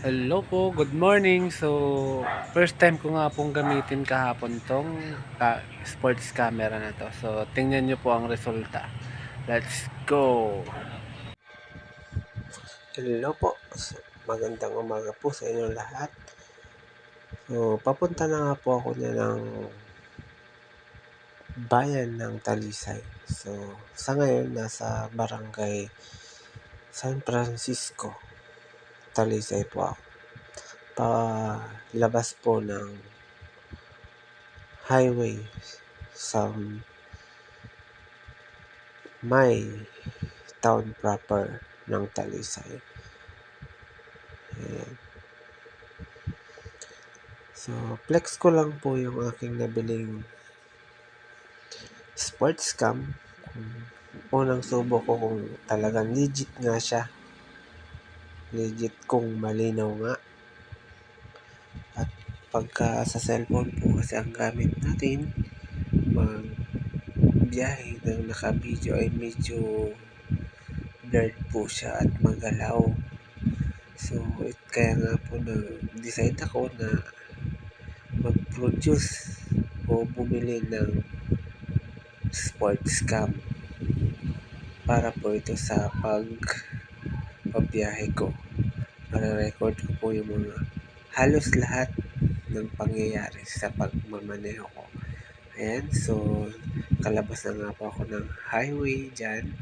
Hello po, good morning. So, first time ko nga pong gamitin kahapon tong sports camera na to. So, tingnan nyo po ang resulta. Let's go! Hello po. Magandang umaga po sa inyong lahat. So, papunta na nga po ako na ng bayan ng Talisay. So, sa ngayon, nasa barangay San Francisco, Talisay po ako. Palabas po ng highway sa may town proper ng Talisay. Ayan. So, flex ko lang po yung aking nabiling sports cam. Unang subo ko kung talagang legit nga siya. Legit kung malinaw nga. At pagka sa cellphone po kasi ang gamit natin, mag biyahe ng naka-video ay medyo blurred po siya at magalaw. So, kaya nga po na-decide ako na mag-produce o bumili ng sports cam para po ito sa pagbiyahe ko. Mare-record ko po yung mga halos lahat ng pangyayari sa pagmamaneho ko. Ayan, so kalabas na nga po ako ng highway dyan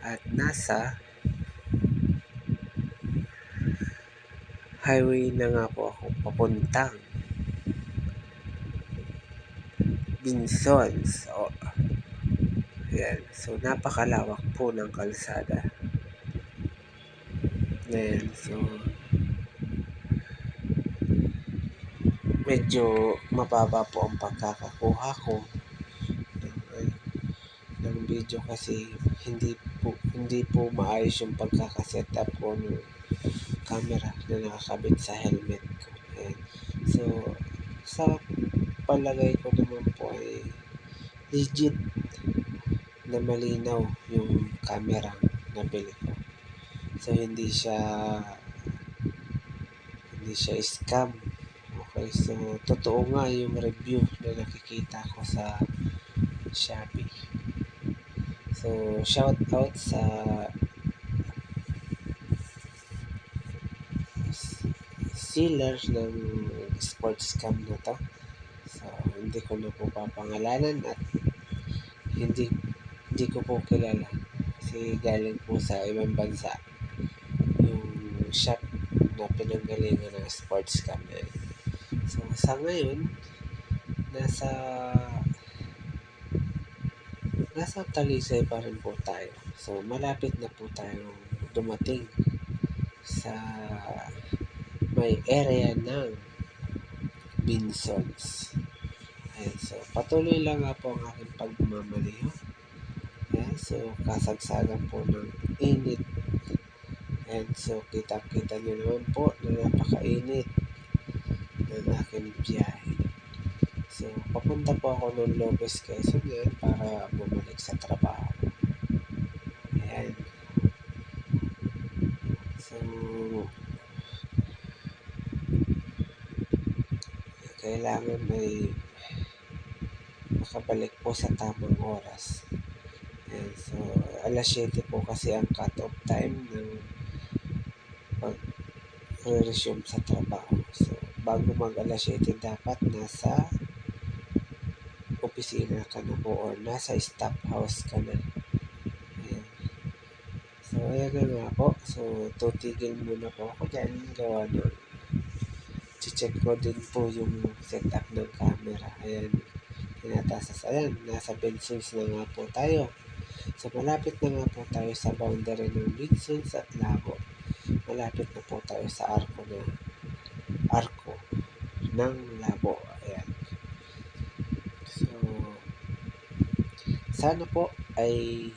at nasa highway na nga po ako papuntang Binsons. Ayan, so napakalawak po ng kalsada. Ayan, so medyo mababa po ang pagkakakuha ko ng video kasi hindi po maayos yung pagkakaset up ko ng camera na nakakabit sa helmet ko. Ayan. So, sa palagay ko naman po ay legit na malinaw yung camera na bili ko. So, hindi siya scam. Okay, so totoo nga yung review na nakikita ko sa Shopee. So, shout out sa seller ng sports cam na to. So, hindi ko na po papangalanan at hindi ko po kilala kasi galing po sa ibang bansa yung shop na pinanggalingan ng sports cam na yun. So, sa ngayon, nasa Talisay pa rin po tayo. So, malapit na po tayo dumating sa may area ng Binsons. Ayan, so patuloy lang nga po ang aking pagmamaliho. Ayan, so kasagsagan po ng init. Ayan, so kita-kita nyo naman po na napakainit ng aking biyahe. So, papunta po ako ng Lopez, Quezon yan para bumalik sa trabaho. Ayan. So, kailangan may makabalik po sa tamang oras. Ayan. So, alas 7 po kasi ang cut-off time ng pag-resume sa trabaho. So, bago mag alas 7 dapat nasa opisina ka na po or nasa staff house ka na. Ayan. So, ayan na nga po. So, tutigil muna po ako dyan. Gawa na. Check ko din po yung setup ng camera. Ayan. Tinatasas. Ayan. Nasa Bensons na nga po tayo. So, malapit na nga po tayo sa boundary ng Bensons at Labo. Malapit na po tayo sa arko ng Labo. Ayan. So, sana po ay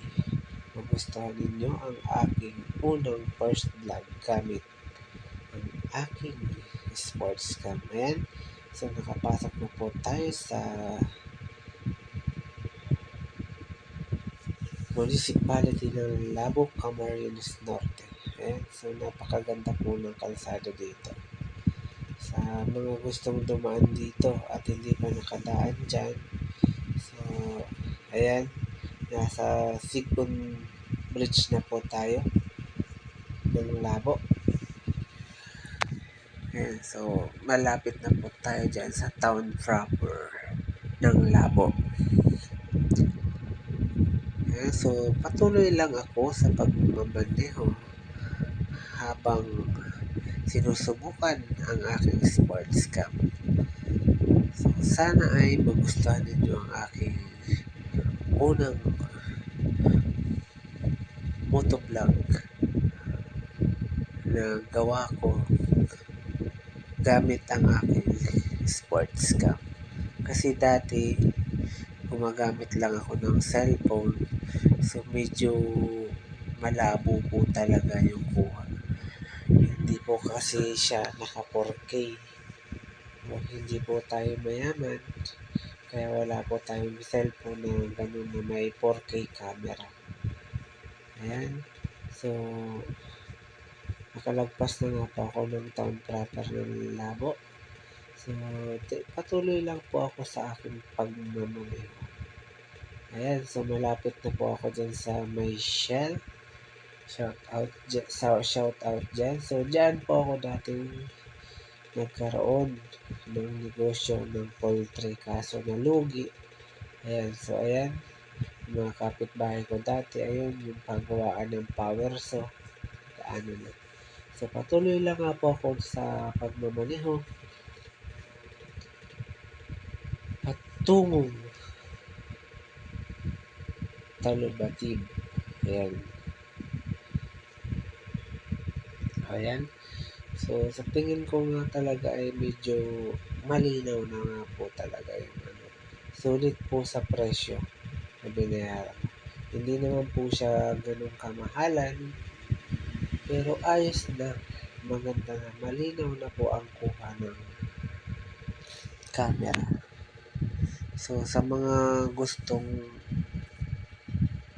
magustuhan ninyo ang aking unang first vlog gamit ang aking sports cam. Ayan. So, nakapasok na po tayo sa municipality ng Labo, Camarines Norte. Ayan, so napakaganda po ng kalsada dito. Sa mga gustong dumaan dito at hindi pa nakadaan dyan, so ayan, nasa Second Bridge na po tayo ng Labo. Ayan, so malapit na po tayo dyan sa town proper ng Labo. Ayan, so patuloy lang ako sa pagmamaneho habang sinusubukan ang aking sports cam. So, sana ay magustuhan ninyo ang aking unang motovlog na gawa ko gamit ang aking sports cam. Kasi dati, gumagamit lang ako ng cellphone, so medyo malabo po talaga yung kuha. Hindi po kasi siya naka 4K. Hindi po tayo mayaman, kaya wala po tayong cellphone na ganun na may 4K camera. Ayan. So, nakalagpas na nga po ako ng town proper ng Labo. So, patuloy lang po ako sa aking pagmamaneho. Ayan, so malapit na po ako dyan sa may Shell. Shout out dyan. So, dyan po ako dating nagkaroon ng negosyo ng poultry, kaso nalugi. Ayan, so ayan, mga kapitbahay ko dati, ayun, yung paggawaan ng power saw, ano na. So, patuloy lang nga po ako sa pagmamaneho patungong Talubatib. Ayan. Ayan. So, sa tingin ko nga talaga ay medyo malinaw na nga po talaga yung ano. Sulit po sa presyo na binayaran. Hindi naman po siya ganun kamahalan, pero ayos na. Maganda na. Malinaw na po ang kuha ng camera. So, sa mga gustong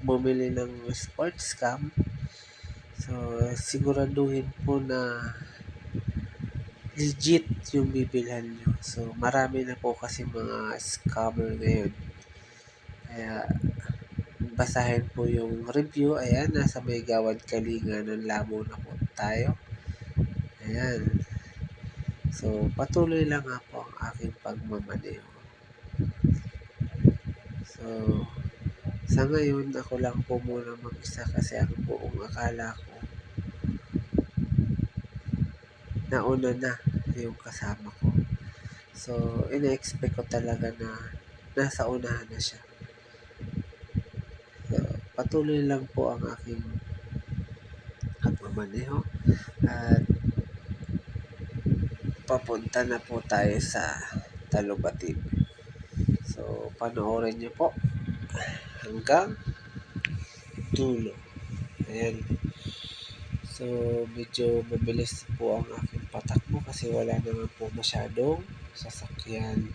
bumili ng sports cam, so siguraduhin po na legit yung bibilhan nyo. So, marami na po kasi mga scammer ngayon. Kaya, basahin po yung review. Ayan, nasa may Gawad Kalinga ng Labo na po tayo. Ayan. So, patuloy lang nga po ang aking pagmamaneho. So, sa ngayon, ako lang po muna mag-isa kasi ang buong akala ko nauna na yung kasama ko. So, ina-expect ko talaga na nasa unahan na siya. So, patuloy lang po ang aking pagmamaneho at papunta na po tayo sa Talubatib. So, panoorin niyo po hanggang dulo. Ayan. So, medyo mabilis po ang aking patakbo kasi wala naman po masyadong sasakyan.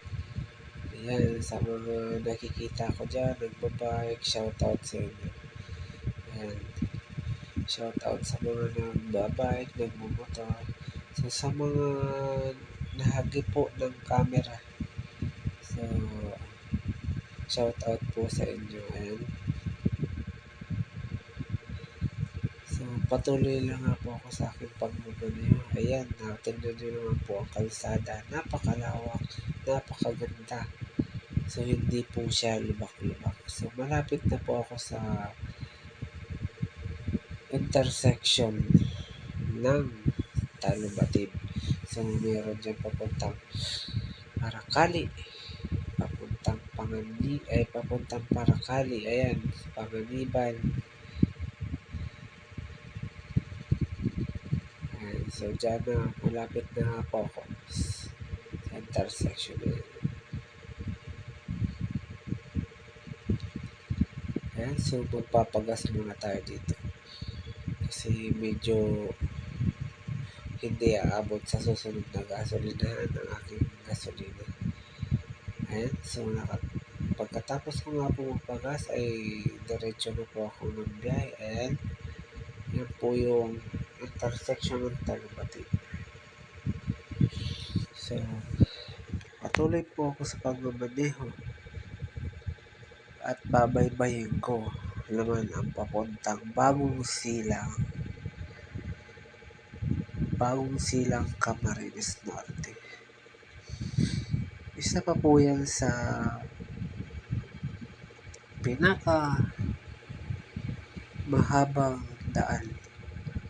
Ayan, sa mga nakikita ko dyan, nagbabike, shoutout sa inyo. Ayan, shoutout sa mga nagbabike, nagmumotor. So, sa mga nahagi po ng camera, so, shoutout po sa inyo. Ayan. So, patuloy lang nga po ako sa aking pagmamaneho. Ayan, tingnan nyo naman po ang kalsada. Napakalawak, napakaganda. So, hindi po siya lubak-lubak. So, malapit na po ako sa intersection ng Talubatib. So, meron dyan papuntang Paracali, papuntang Paracali. Ayan, Panganiban. Ayan, so, dyan na, malapit na nga po ako sa intersection na yun. Ayan, so magpapagas muna tayo dito. Kasi medyo hindi aabot sa susunod na gasolinahan ng aking gasolina. Ayan, so pagkatapos ko nga po magpagas ay diretso na po ako ng biyahe. Ayan, yan po yung intersection ng Talubati. So, patuloy po ako sa pagmamaneho at babaybayin ko naman ang papuntang Bagong Silang Camarines Norte. Isa pa po yan sa pinaka mahabang daan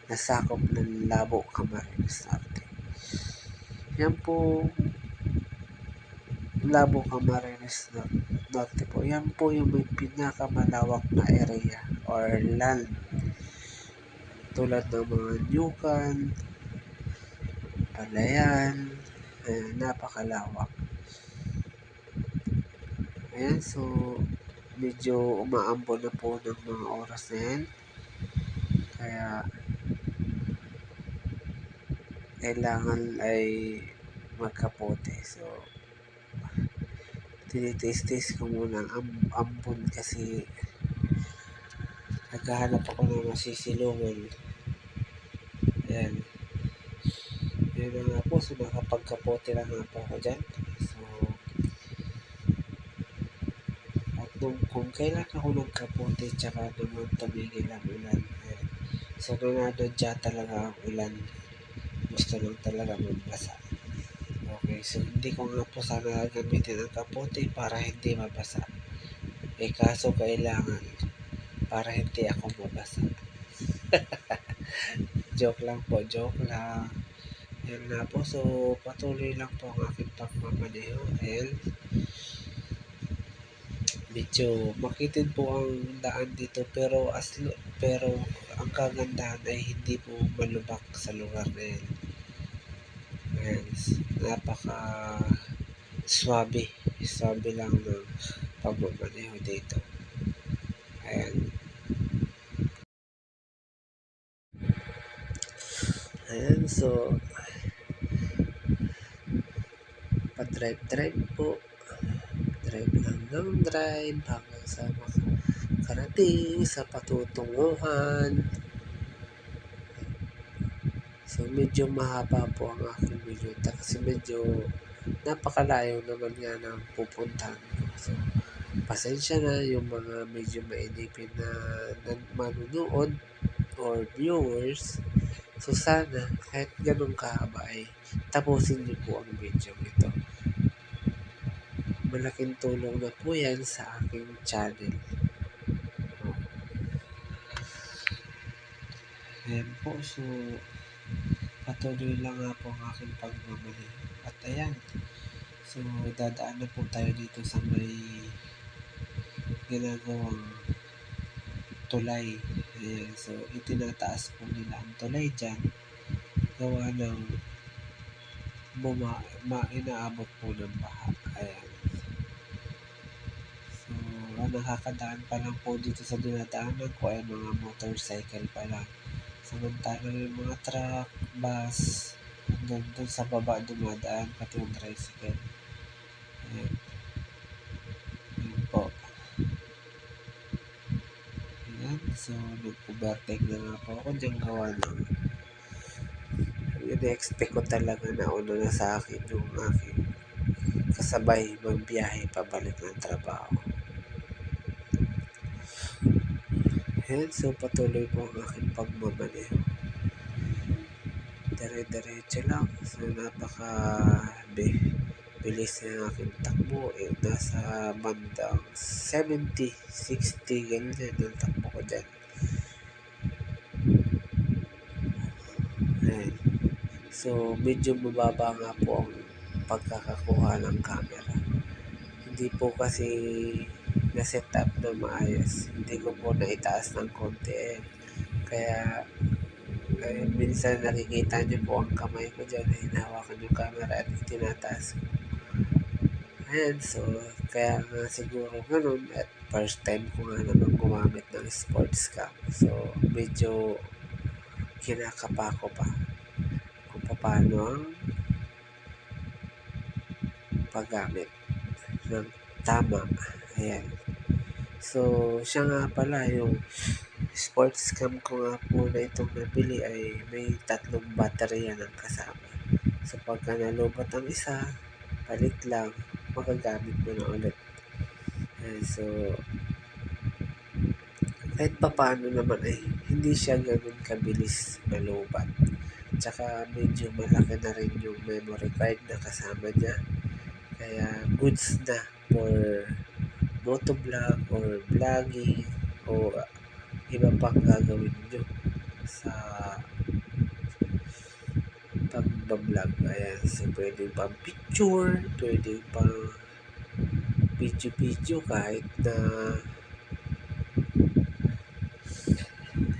na sakop ng Labo, Camarines Norte. Yan po, Labo, Camarines Norte po. Yan po yung may pinakamalawak na area or land tulad ng mga Nyukan, Palayan, napakalawak. Ayan, so medyo umaambon na po ng mga oras na yan. Kaya kailangan ay magkapote. So, tinitaste ko muna ang ambon kasi naghahanap ako ng masisilungan. Ayan. Yun na nga po. So, nakapagkapote lang nga po ako dyan. So, at kung kailan ako nagkapote tsaka naman tumigil ang ulan. Ayan. So, nanadadya talaga ang ulan. Gusto lang talaga magbasa. Okay, so hindi ko nga po sana gamitin ang kapote para hindi mabasa. Kaso kailangan para hindi ako mabasa. Joke lang po, joke lang. Yan na po, so patuloy lang po ang aking pagmamaneho. And medyo makitid po ang daan dito pero ang kagandahan ay hindi po malubak sa lugar na yan. Ayan, napaka swabe lang ng pagmamaneho dito. Ayan, so pa-drive po. Drive lang ng drive hanggang sa makarating sa patutunguhan. So, medyo mahaba po ang aking minuta kasi medyo napakalayo naman nga ng pupuntahan ko. So, pasensya na yung mga medyo mainipin na manunood or viewers. So, sana kahit ganun kahaba ay tapusin niyo po ang video ito. Malaking tulong na po yan sa aking channel. Ayan po, so patuloy lang nga po ang aking pagmamaneho. At ayan, so dadaan na po tayo dito sa may ginagawang tulay. Ayan, so itinataas po nila ang tulay dyan. Gawa ng inaabot po ng baha. Ayan. So, ang nakakadaan pa lang po dito sa dinadaanan ko ay mga motorcycle pa lang. Samantalang yung mga truck, bus, hanggang dun sa baba dumadaan pati yung tricycle. Ayan. Ayan po. Ayan. So, nag-overtake na nga po ako dyan gawa ng in-expect ko talaga na una na sa akin yung aking kasabay magbiyahe pabalik ng trabaho. Ayan, so patuloy po ang aking pagmamaneho. Dire-diretso lang. So, bilis na yung aking takbo. Nasa bandang 70, 60, ganyan ang takbo ko dyan. Ayan. So, medyo mababa nga po ang pagkakakuha ng camera. Hindi po kasi na-set up na maayos. Hindi ko po naitaas ng konti. Kaya minsan nakikita niyo po ang kamay ko dyan, hinahawakan yung camera at tinataas ko. Ayan, so kaya nga siguro ganun at first time ko nga naman gumamit ng sports cam. So medyo kinakapa ko pa kung paano ang paggamit ng tama. Ayan. So siya nga pala yung sports cam ko nga po na itong nabili ay may 3 baterya ng kasama. So pagka nalobat ang isa, palit lang, magagamit mo na ulit. So kahit papaano naman ay hindi siya ganun kabilis malubat. Tsaka medyo malaki na rin yung memory card na kasama niya. Kaya goods na for motovlog or vlogging o iba pang gagawin nyo sa pagbablog. Ayan, so pwede pang picture, pwede pang video kahit na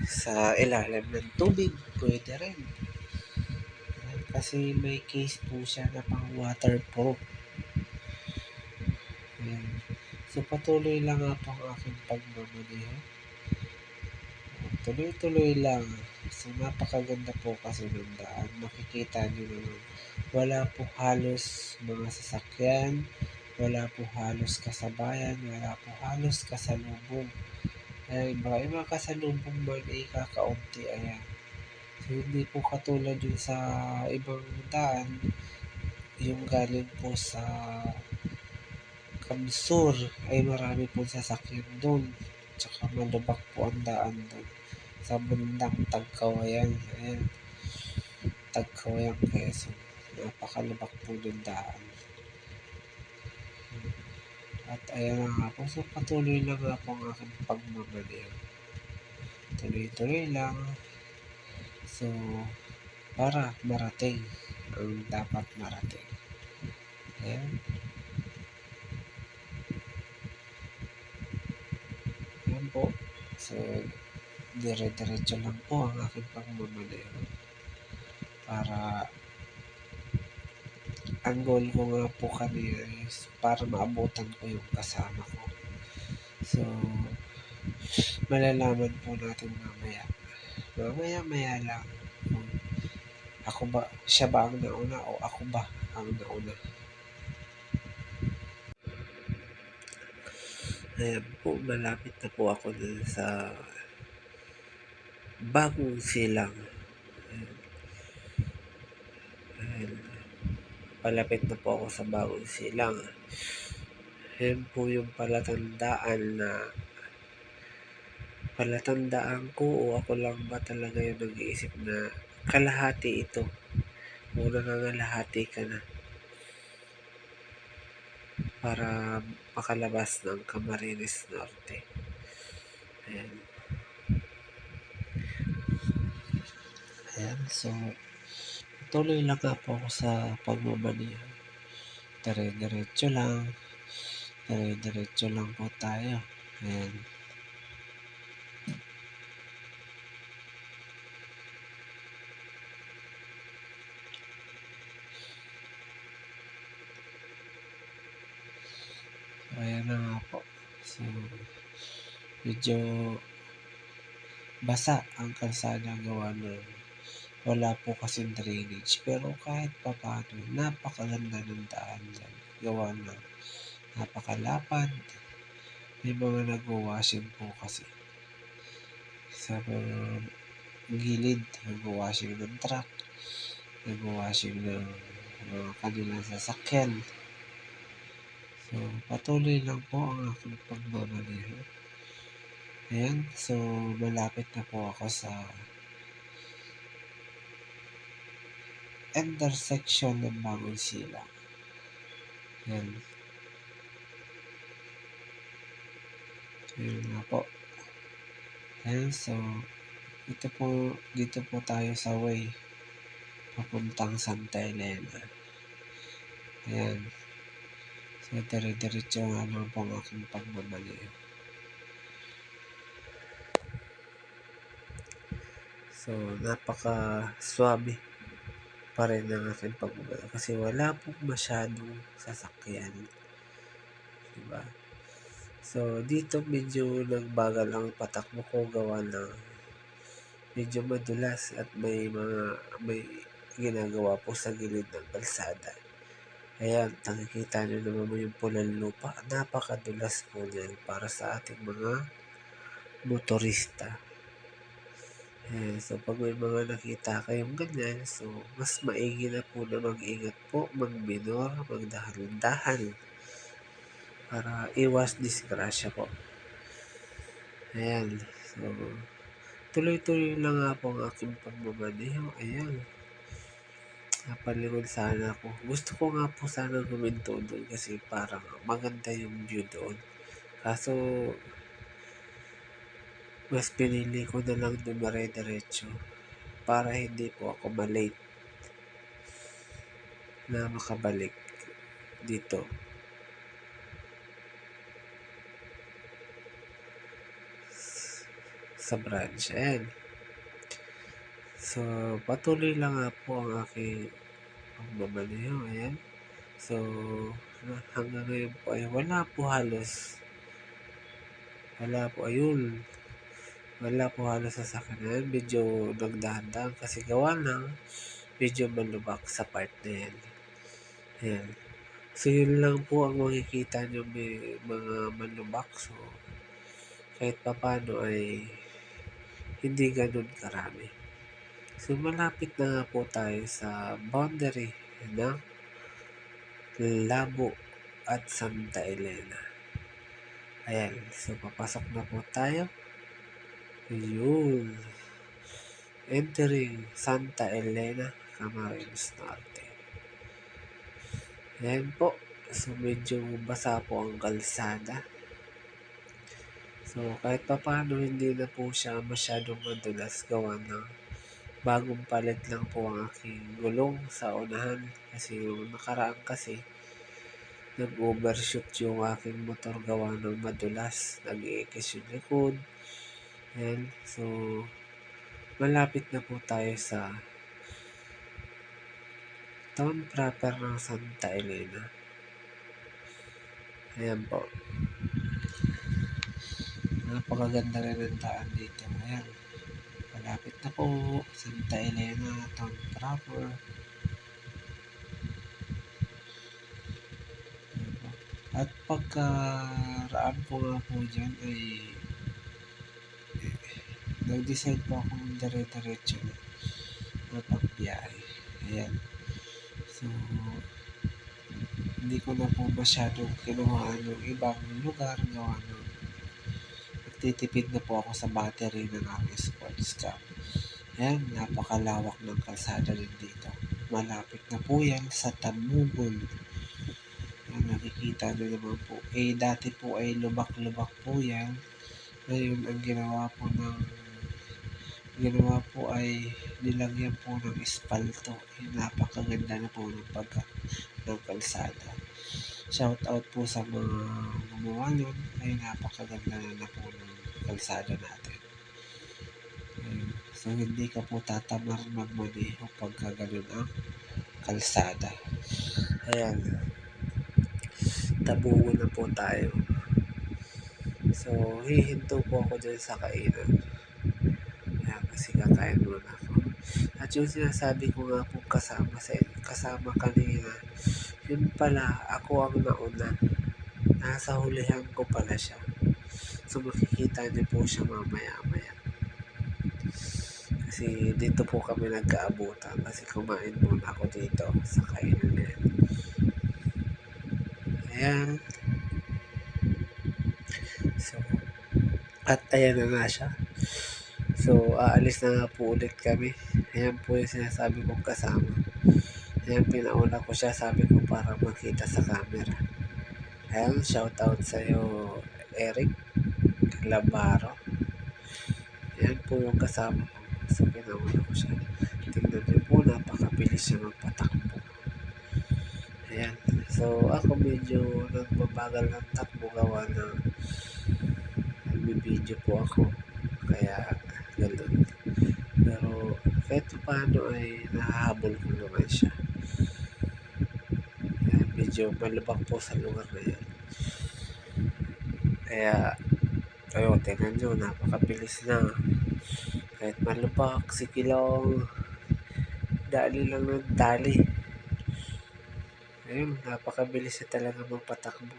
sa ilalim ng tubig, pwede rin. Kasi may case po siya na pang waterproof. Ayan. So patuloy lang nga po ang aking pagmamaneho. Tuloy-tuloy lang. So napakaganda po kasi ng daan. Makikita nyo naman. Wala po halos mga sasakyan. Wala po halos kasabayan. Wala po halos kasalubong. Ay, mga kasalubong man ay kakaunti. Ayan. So hindi po katulad yun sa ibang daan. Yung galing po sa Kamsur ay marami pong sasakyan doon. Tsaka malubak po ang daan doon. Sa bandang Tagkawayan. Ayan. Tagkawayan, Quezon. Napakalubak po ng daan. At ayan na nga po. So patuloy lang nga po ang aking pagmamaneho. Tuloy-tuloy lang. So para marating ang dapat marating. Ayan. Ayan po. So dire-diretso lang po ang aking pagmamaneho. Para ang goal ko nga po kanina is para maabutan ko yung kasama ko. So, malalaman po natin mamaya. Mamaya lang kung siya ba ang nauna o ako ba ang nauna. Ayan po, malapit na po ako dun sa Bagong Silang. Ayan. Palapit na po ako sa Bagong Silang. Ayan po yung palatandaan ko o ako lang ba talaga yung nag-iisip na kalahati ito o nangangalahati ka na para makalabas ng Camarines Norte. Ayan. Ayan, so tuloy lang nga po ako sa pagmamaneho. Dire-diretso lang po tayo. Ayan. Ayan na nga po. So, medyo basa ang kalsada gawa ng wala po kasing drainage. Pero kahit pa paano, napakaganda ng daan dyan. Gawa ng napakalapad. May mga nag-washing po kasi. Sa mga gilid, nag-washing ng truck, nag-washing ng mga kanilang sasakyan. So, patuloy lang po ang aking pagmamaneho. Ayan, so malapit na po ako sa intersection ng Bagong Silang. Ayan. Ayan nga po. Ayan, so dito po tayo sa way papuntang Santa Elena. Ayan. So, dire-diretso nga lang po ang aking pagmamaneho. So, napaka-swabe pa rin ang aking pagmamaneho kasi wala pong masyadong sasakyan. Diba? So, dito medyo nagbagal ang patakbo ko gawa ng medyo madulas at may ginagawa po sa gilid ng kalsada. Ayan, nakikita nyo naman mo yung pulang lupa. Napakadulas po yan para sa ating mga motorista. Ayan, so pag may mga nakita kayong ganyan, so mas maigi na po na mag-ingat po, mag-minor, magdahan-dahan para iwas disgrasya po. Ayan, so tuloy-tuloy lang nga po ang aking pagmamaneho. Ayan, napalingon sana ako. Gusto ko nga po sana huminto doon kasi parang maganda yung view doon. Kaso, mas pinili ko na lang dumare-diretso para hindi po ako malate na makabalik dito sa branch. Ayan. So, patuloy lang nga po ang aking pagmamaneho. Ayan. So, hanggang ngayon po ay wala po halos. Wala po, ayun. Wala po halos sasakyan. Medyo nagdahan-dahan kasi gawa ng medyo malubak sa part na yan. Ayan. So, yun lang po ang makikita nyo, may mga malubak. So, kahit papano ay hindi ganun karami. So, malapit na nga po tayo sa boundary ng Labo at Santa Elena. Ayan. So, papasok na po tayo. Ayun. Entering Santa Elena, Camarines Norte. Ayan po. So, medyo basa po ang kalsada. So, kahit pa paano, hindi na po siya masyadong madulas gawa ng bagong palit lang po ang aking gulong sa unahan. Kasi yung nakaraan kasi, nag-overshoot yung aking motor gawa ng madulas. Nag-iikis yung likod. Ayan. So, malapit na po tayo sa town proper ng Santa Elena. Ayan po. Napakaganda rin ang daan dito. Ayan. Malapit na po. Santa Elena, town proper. At pagkaraan po nga po dyan ay nag-decide po akong dire-diretso na pagbiyahe. Ayan. So, hindi ko na po masyadong kinuhaan ng ibang lugar gawa ng nagtitipid na po ako sa battery ng aking sports car. Ayan, napakalawak ng kalsada rin dito. Malapit na po yan sa Tamugon. Ayan, nakikita nyo naman po. Dati po ay lubak-lubak po yan. Ngayon, ang ginawa po ay nilagyan po ng espalto. Napakaganda na po ng kalsada. Shout out po sa mga gumawa nun. Ay napakaganda na po ng kalsada natin. So, hindi ka po tatamar magmaneho pagka ganun ang kalsada. Ayan. Tabugo na po tayo. So, hihinto po ako dyan sa kainan. Ayan, kasi kakain muna ako. At yung sinasabi ko nga po kasama kanina, yun pala, ako ang nauna. Nasa hulihan ko pala siya. So, makikita niyo po siya mamaya-maya. Kasi dito po kami nagkaabutan kasi kumain muna ako dito sa kainan na yan. Ayan. So, at ayan na nga siya. So, aalis na nga po ulit kami. Ayan po yung sinasabi kong kasama. Ayan, pinauna ko siya, sabi ko para makita sa camera. Ayan, shout out sa'yo, Eric Labaro. Ayan po yung kasama ko. So, pinauna ko siya. Tingnan niyo po, napakabilis siya magpatakbo. Ayan. So, ako medyo nagbabagal ng takbo gawa na nagbibideo po ako. Kaya, gano'n. Pero, kahit paano ay nahahabol ko naman siya. Ayan, medyo malubak po sa lugar na yan. Kaya, ayun, tingnan nyo, napakabilis na. Kahit malubak, sikilong, dali lang ng dali. Ayun, napakabilis na talaga magpatakbo.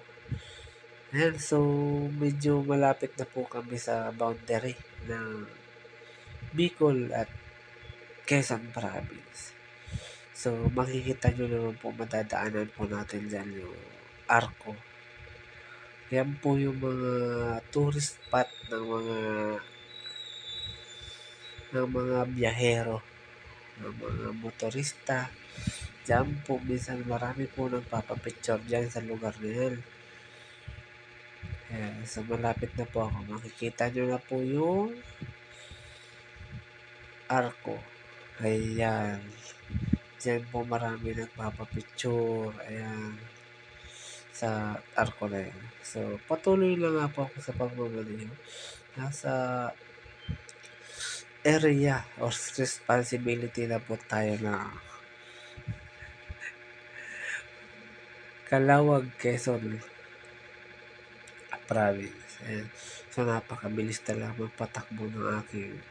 Ayan, so medyo malapit na po kami sa boundary ng Bicol at Quezon Province. So, makikita nyo naman po, madadaanan po natin dyan yung Arco. Yan po yung mga tourist spot ng mga biyahero, ng mga motorista. Diyan po, minsan marami po nagpapapicture dyan sa lugar na yan. Ayan, so malapit na po ako. Makikita nyo na po yung Arco. Ayan. Diyan po marami nagpapapicture. Ayan. Sa Arco na yan. So, patuloy lang nga po ako sa pagmamaliw. Nasa area or responsibility na po tayo na Calawag, Quezon Province. Ayan. So, napakabilis talaga magpatakbo ng aking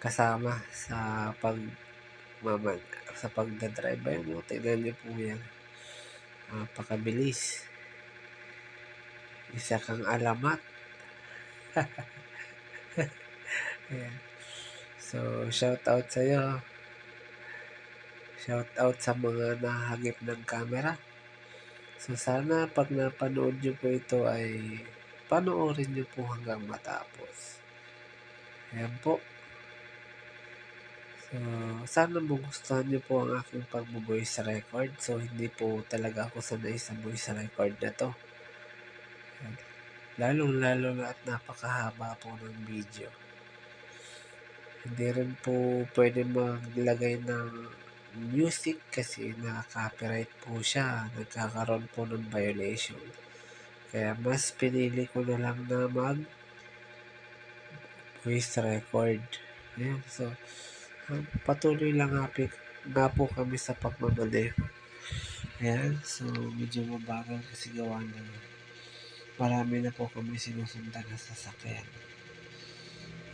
kasama sa pagdadrive. Ayun mo, tignan niyo po yan. Napakabilis. Isa kang alamat. Ayan. So, shout out sa iyo. Shout out sa mga nahagip ng camera. So, sana pag napanood nyo po ito ay panoorin nyo po hanggang matapos. Ayan po. So, sana magustuhan nyo po ang aking pag-voice record. So, hindi po talaga ako sanay sa voice record na to. Lalong-lalo na at napakahaba po ng video. Hindi rin po pwede maglagay ng music kasi na-copyright po siya. Nagkakaroon po ng violation. Kaya mas pinili ko na lang na voice record. Ayan, so patuloy lang nga po kami sa pagmamaneho. Ayan, so medyo mabagal kasi gawa na marami na po kami sinusundan na sasakyan.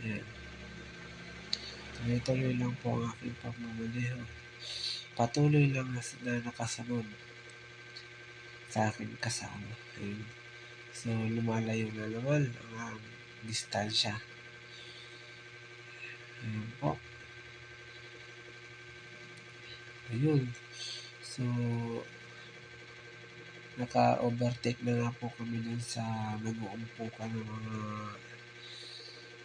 Ayan. Tuloy-tuloy lang po ang aking pagmamaneho. Patuloy lang na nakasunod sa aking kasama. Ayan. So, lumalayo na naman ang distansya. Ayan po. Ayun. So, naka-overtake na nga po kami dun sa nag-uumpukan ng mga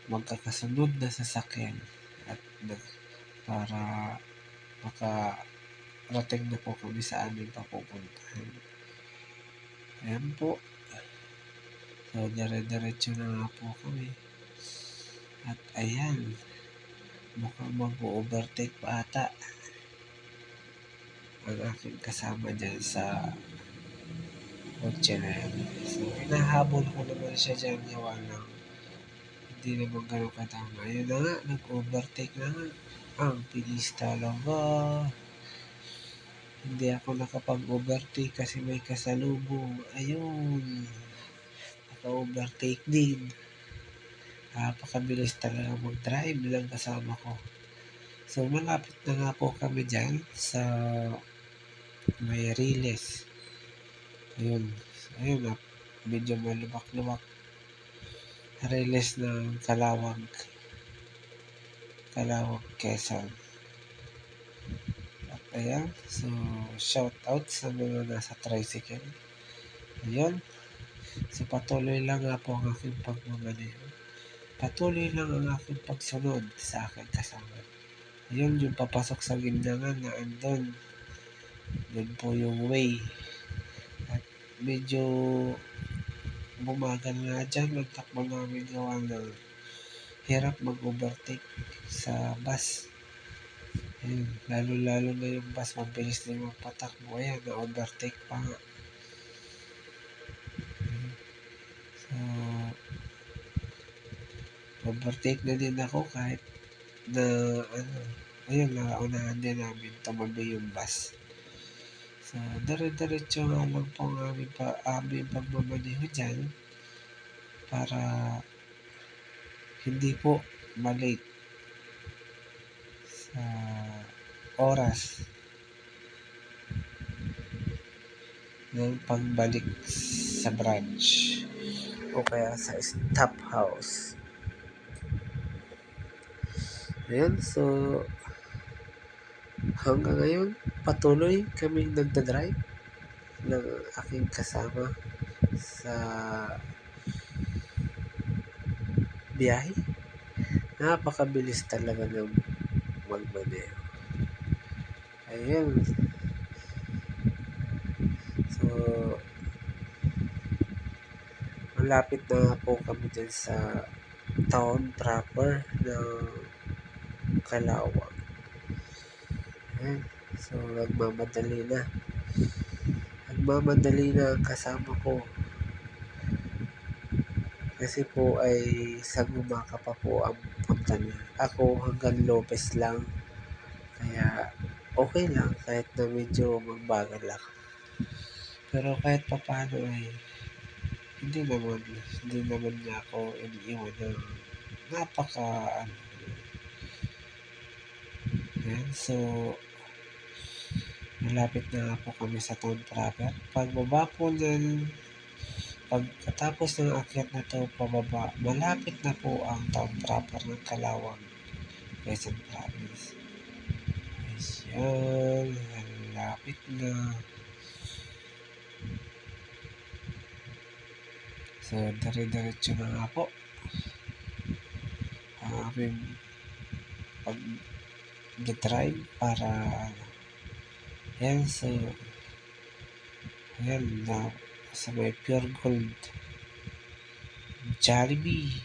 magkakasunod na sasakyan at para makarating na po kami sa aming papupuntahan. Ayan po. So, dire-diretso na nga po kami. At ayan, mukhang mag-overtake pa ata ang aking kasama dyan sa kotse na yan. So, hinahabol ko naman siya dyan gawa ng hindi naman ganun katama. Ayun na nga, nag-overtake na nga. Ang bilis talaga. Hindi ako nakapag-overtake kasi may kasalubong. Ayun. Naka-overtake din. Napakabilis talaga mag-drive lang kasama ko. So, malapit na nga po kami dyan sa may Riles. Ayun. Ayun na. Medyo malubak-lubak. Riles ng Calawag, Quezon. At ayan. So, shout out sa mga nasa tricycle. Ayun. So, patuloy lang nga po ang aking pagmamaneho. Patuloy lang ang aking pagsunod sa aking kasama. Ayun, yung papasok sa Gindangan na andun. Doon po yung way. At medyo bumagal nga dyan. Magtakbo namin gawa ng hirap mag-overtake sa bus. Ayun, lalo-lalo na yung bus. Mabilis na yung magpatakbo. Ayan, na-overtake pa nga. So, overtake na din ako kahit na ayun, naunahan din namin tumabi yung bus. So, dire-diretso nga lang po ang aming pagmamaneho dyan para hindi po malate sa oras ng pagbalik sa branch o kaya sa stop house. Ayan, so hanggang ngayon patuloy kaming nagda-drive ng aking kasama sa biyahe. Napakabilis talaga ng magmaneho. Ayun, so malapit na po kami dyan sa town proper ng Calawag. Ayan, so nagmamadali na ang kasama ko kasi po ay sa Gumaka pa po ang punta niya. Ako hanggang Lopez lang, kaya okay lang kahit na medyo magbagal ako. Pero kahit pa paano ay hindi naman niya ako iniiwan ng napaka ano. Yan, so malapit na nga po kami sa town proper. Pagbaba po pagkatapos ng akyat na to pababa, malapit na po ang town proper ng Calawag, Quezon Province. Ayan, malapit na. So, dire-diretso na nga po ang aming pag-drive para yan, so yan na sa may Pure Gold Jollibee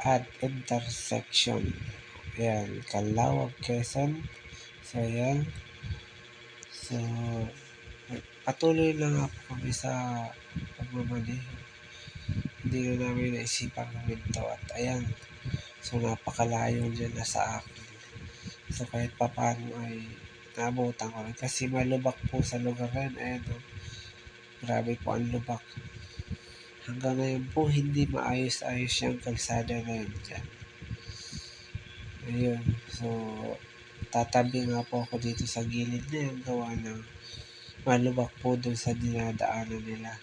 at intersection. Ayan, Calawag, Quezon. So, ayan. So, patuloy lang ako kami sa pagmamaneho. Hindi na namin naisipan huminto at ayan. So, napakalayo dyan na sa akin. So, kahit papaano ay naabutan ko rin. Kasi malubak po sa lugar na yun. Ayan, oh. Grabe po ang lubak. Hanggang ngayon po, hindi maayos-ayos yung kalsada na yun dyan. Ayun. So, tatabi nga po ako dito sa gilid na yan. Gawa ng malubak po dun sa dinadaanan nila.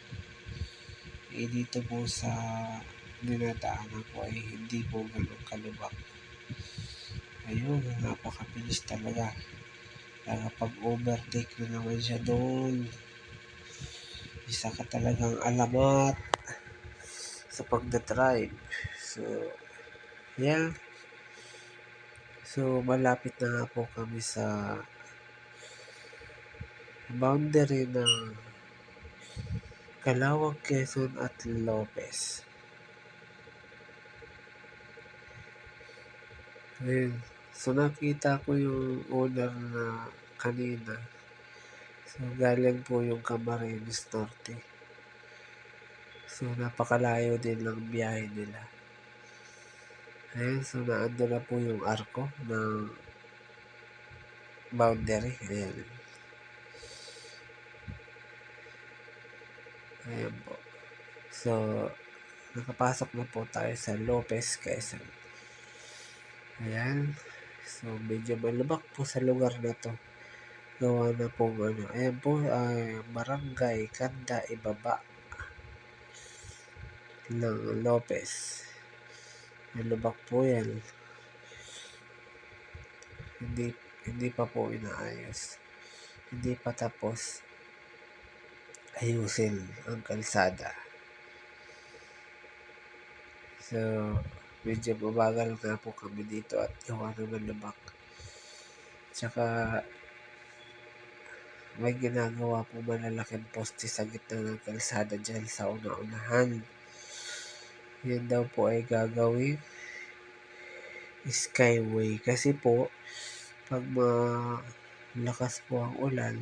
Dito po sa dinadaanan ko ay hindi po ganun kalubak. Ayun, napakabilis talaga. Nakapag-overtake na naman siya doon. Isa ka talagang alamat sa pagdadrive. So, yeah. So, malapit na nga po kami sa boundary ng Calawag, Quezon at Lopez. Ayun. So, nakita ko yung owner na kanina. So, galing po yung Camarines Norte. So, napakalayo din ng biyahe nila. Ayun, so naando na po yung arko ng boundary. Ayan. Ayan po. So, nakapasok na po tayo sa Lopez, Quezon. Ayan. So, medyo malubak po sa lugar na to. Gawa na po ano. Ayan po, Barangay Kanda Ibaba ng Lopez. Malubak po yan. Hindi pa po inaayos. Hindi pa tapos ayusin ang kalsada. So, medyo mabagal nga po kami dito at gawa naman lubak. Tsaka, may ginagawa po malalaking poste sa gitna ng kalsada dyan sa una-unahan. Yan daw po ay gagawin skyway. Kasi po, pag malakas po ang ulan,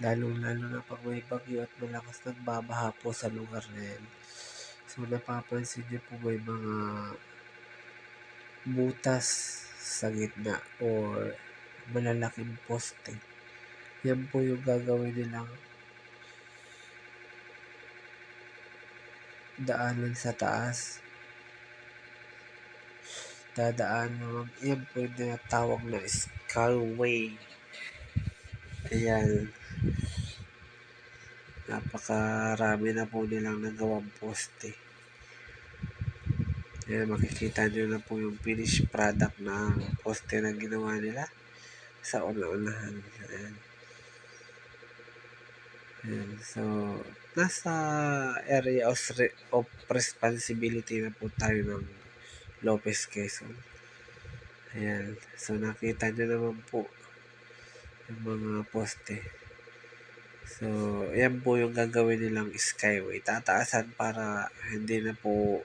lalo-lalo na pag may bagyo at malakas nagbabaha po sa lugar na yan. So, napapansin niyo po may mga butas sa gitna or malalaking poste. Yan po yung gagawin nilang daanan sa taas. Dadaan naman. Yan po yung tinatawag na skyway. Ayan. Napakarami na po nilang nagawang poste. Ayan, makikita nyo na po yung finished product ng poste na ginawa nila sa una-unahan. Ayan. Ayan. So, nasa area of responsibility na po tayo ng Lopez Quezon. Ayan. So, nakita nyo naman po yung mga poste. So, yan po yung gagawin nilang skyway. Tataasan para hindi na po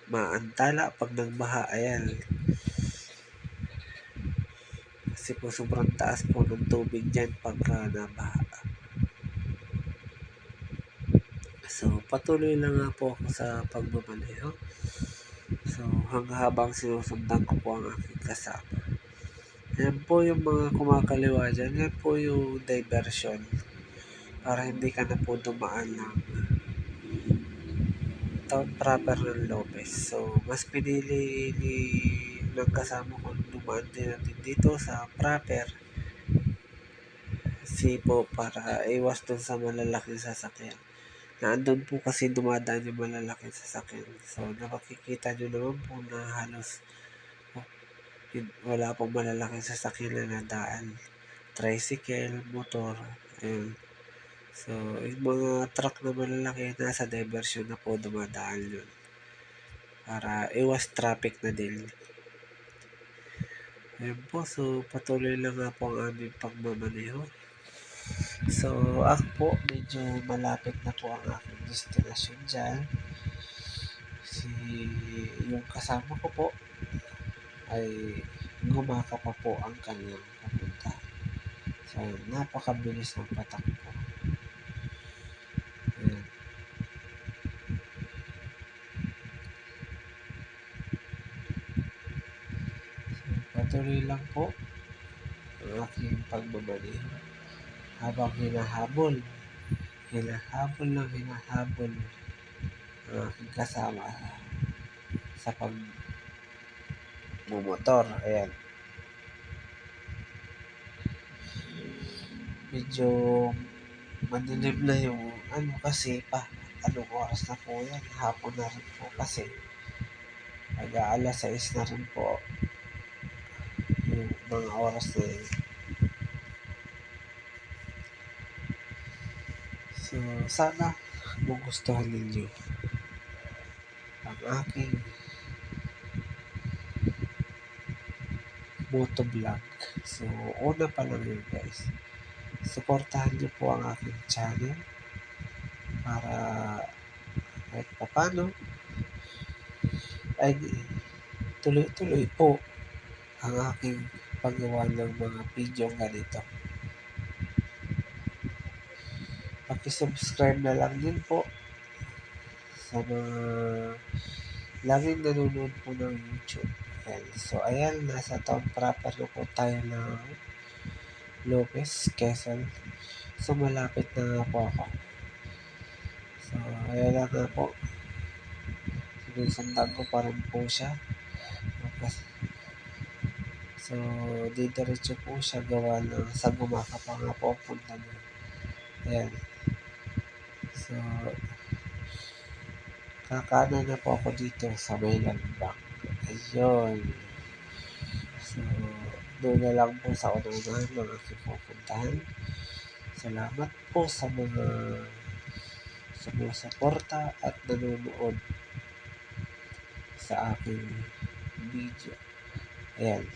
maantala pag nagbaha. Ayan. Kasi po sobrang taas po ng tubig dyan pagka nabaha. So, patuloy lang nga po ako sa pagmamaneho. So, habang sinusundan ko po ang aking kasama. Yan po yung mga kumakaliwa dyan. Yan po yung diversion. Para hindi ka na po dumaan ng town proper ng Lopez. So, mas pinili ng kasama ko dumaan din natin dito sa proper sipo para iwas dun sa malalaking sasakyan. Naandun po kasi dumadaan yung malalaking sasakyan. So, nakikita nyo naman po na halos wala pong malalaking sasakyan na nadaan. Tricycle, motor, ayun. So, yung mga truck na malalaki nasa diversion na po dumadaan yun. Para iwas traffic na din. Ayun po, so patuloy lang nga po ang aming pagmamaneho. So, ako po, medyo malapit na po ang aking destination dyan. Yung kasama ko po ay gumaka pa po ang kanyang papunta. So, napakabilis ng patakbo. Ayan. So, patuloy lang po ang aking pagmamaneho. Habang hinahabol ang aking kasama sa pagmumotor. Ayan. Medyo madilim na yung kasi anong oras na po yan? Hapon na rin po kasi. Mag-aalas 6 na rin po yung mga oras na yun. So, sana magustuhan ninyo ang aking motovlog. So, una pa lang yun guys. Suportahan nyo po ang aking channel para kahit papano ay tuloy-tuloy po ang aking paggawa ng mga video ganito. Paki-subscribe na lang din po sa mga laging nanonood po ng YouTube. Ayan. So, ayan, nasa town proper na po tayo ng Lopez, Quezon. So, malapit na nga po ako. So, ayan lang nga po. Sinusundan ko pa rin po siya. So, didiretso po siya gawa ng sa gumaka pa nga po ang punta niya. Ayan. So, kakanan na po ako dito sa Mainland Bank. Ayun. So, doon na lang po sa unahan ng aking pupuntahan. Salamat po sa mga sumusuporta at nanonood sa aking video. Ayan.